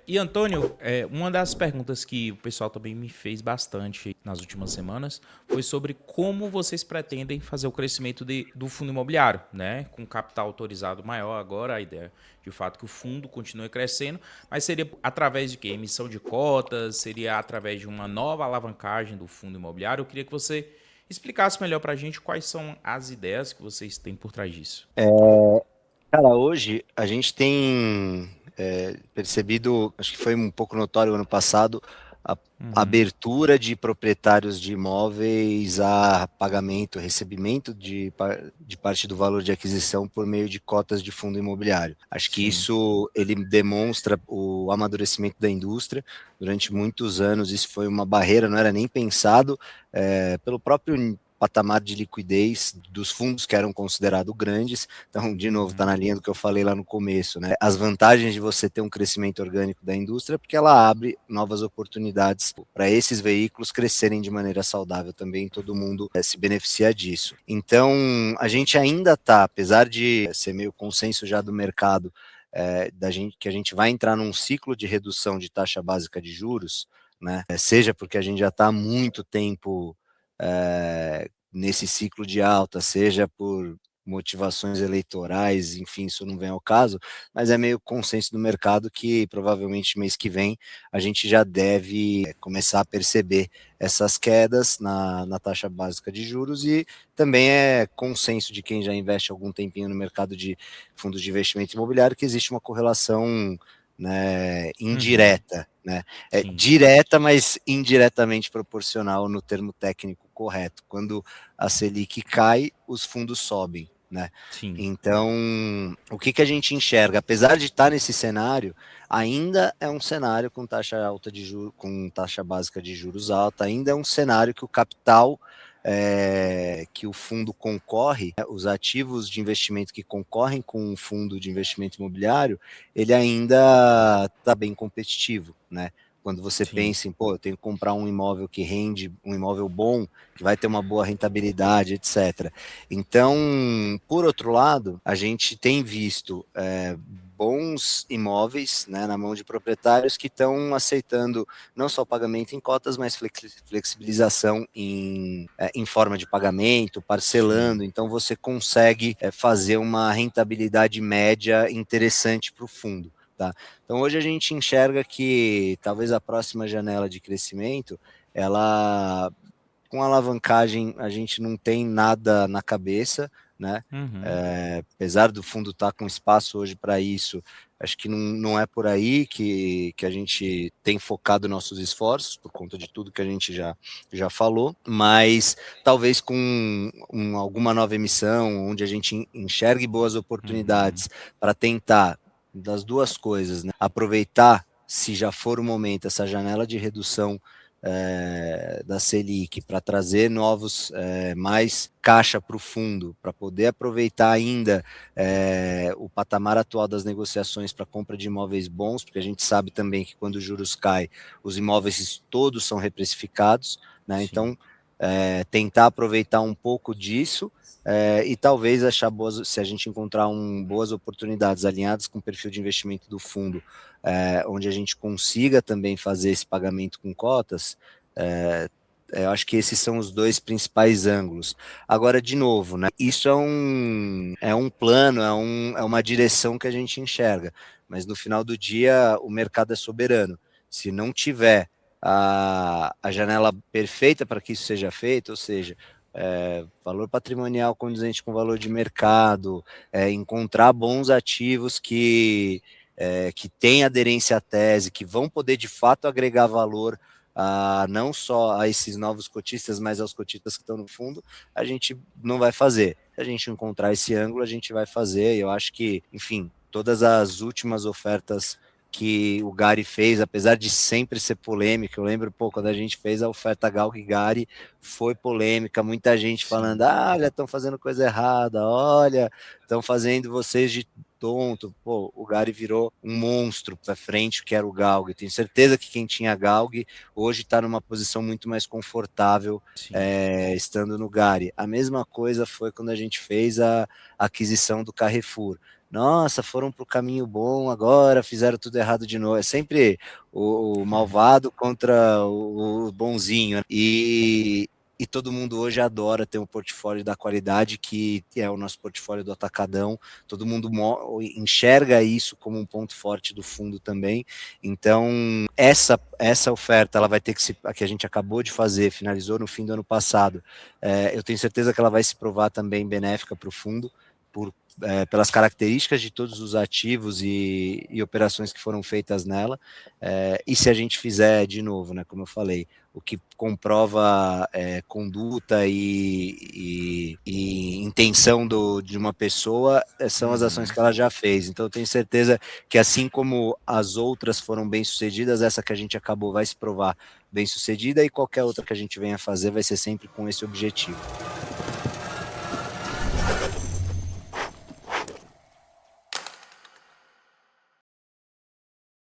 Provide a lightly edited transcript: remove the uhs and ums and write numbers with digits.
E Antônio, uma das perguntas que o pessoal também me fez bastante nas últimas semanas foi sobre como vocês pretendem fazer o crescimento do fundo imobiliário, né? Com capital autorizado maior agora, a ideia de fato que o fundo continue crescendo, mas seria através de quê? Emissão de cotas? Seria através de uma nova alavancagem do fundo imobiliário? Eu queria que você explicasse melhor para a gente quais são as ideias que vocês têm por trás disso. Cara, hoje a gente tem percebido, acho que foi um pouco notório ano passado, a abertura de proprietários de imóveis a pagamento, recebimento de parte do valor de aquisição por meio de cotas de fundo imobiliário. Acho que Sim. isso ele demonstra o amadurecimento da indústria. Durante muitos anos isso foi uma barreira, não era nem pensado pelo próprio patamar de liquidez dos fundos que eram considerados grandes. Então, de novo, está na linha do que eu falei lá no começo, né? As vantagens de você ter um crescimento orgânico da indústria, porque ela abre novas oportunidades para esses veículos crescerem de maneira saudável também, todo mundo se beneficia disso. Então, a gente ainda está, apesar de ser meio consenso já do mercado, que a gente vai entrar num ciclo de redução de taxa básica de juros, né? Seja porque a gente já está há muito tempo nesse ciclo de alta, seja por motivações eleitorais, enfim, isso não vem ao caso, mas é meio consenso do mercado que provavelmente mês que vem a gente já deve começar a perceber essas quedas na taxa básica de juros e também é consenso de quem já investe algum tempinho no mercado de fundos de investimento imobiliário que existe uma correlação, né, Uhum. indireta, né? É Sim. direta, mas indiretamente proporcional no termo técnico correto. Quando a Selic cai, os fundos sobem, né? Sim. Então, o que a gente enxerga? Apesar de estar nesse cenário, ainda é um cenário com taxa alta de juros, com taxa básica de juros alta, ainda é um cenário que o capital que o fundo concorre, os ativos de investimento que concorrem com o fundo de investimento imobiliário, ele ainda está bem competitivo, né? Quando você Sim. pensa em, pô, eu tenho que comprar um imóvel que rende, um imóvel bom, que vai ter uma boa rentabilidade, etc. Então, por outro lado, a gente tem visto bons imóveis, né, na mão de proprietários que estão aceitando não só pagamento em cotas, mas flexibilização em forma de pagamento, Sim. parcelando. Então, você consegue fazer uma rentabilidade média interessante para o fundo. Tá? Então, hoje a gente enxerga que talvez a próxima janela de crescimento, ela com alavancagem a gente não tem nada na cabeça, né? Uhum. Apesar do fundo estar com espaço hoje para isso, acho que não é por aí que a gente tem focado nossos esforços, por conta de tudo que a gente já falou, mas talvez com alguma nova emissão, onde a gente enxergue boas Uhum. oportunidades para tentar, das duas coisas, né? Aproveitar, se já for o momento, essa janela de redução da Selic para trazer novos, mais caixa para o fundo, para poder aproveitar ainda o patamar atual das negociações para compra de imóveis bons, porque a gente sabe também que quando os juros caem, os imóveis todos são reprecificados, né? Sim. Então, tentar aproveitar um pouco disso e talvez achar boas, se a gente encontrar boas oportunidades alinhadas com o perfil de investimento do fundo, onde a gente consiga também fazer esse pagamento com cotas, é, eu acho que esses são os dois principais ângulos. Agora, de novo, né, isso é um plano, é uma direção que a gente enxerga, mas no final do dia o mercado é soberano. Se não tiver a janela perfeita para que isso seja feito, ou seja, valor patrimonial condizente com valor de mercado, encontrar bons ativos que têm aderência à tese, que vão poder de fato agregar valor não só a esses novos cotistas, mas aos cotistas que estão no fundo, a gente não vai fazer. Se a gente encontrar esse ângulo, a gente vai fazer. Eu acho que, enfim, todas as últimas ofertas que o Gari fez, apesar de sempre ser polêmica, eu lembro, pô, quando a gente fez a oferta Galg Gari, foi polêmica, muita gente falando, Sim. olha, estão fazendo coisa errada, olha, estão fazendo vocês de tonto. Pô, o Gari virou um monstro para frente, que era o Galg. Tenho certeza que quem tinha Galg hoje está numa posição muito mais confortável Sim. estando no Gari. A mesma coisa foi quando a gente fez a aquisição do Carrefour. nossa, foram para o caminho bom, agora fizeram tudo errado de novo. É sempre o malvado contra o bonzinho. E todo mundo hoje adora ter um portfólio da qualidade que é o nosso portfólio do Atacadão. Todo mundo enxerga isso como um ponto forte do fundo também. Então, essa oferta, ela vai ter que a que a gente acabou de fazer, finalizou no fim do ano passado. Eu tenho certeza que ela vai se provar também benéfica para o fundo, pelas características de todos os ativos e operações que foram feitas nela, e se a gente fizer de novo, né, como eu falei, o que comprova conduta e intenção de uma pessoa são as ações que ela já fez. Então eu tenho certeza que assim como as outras foram bem sucedidas, essa que a gente acabou vai se provar bem sucedida, e qualquer outra que a gente venha fazer vai ser sempre com esse objetivo.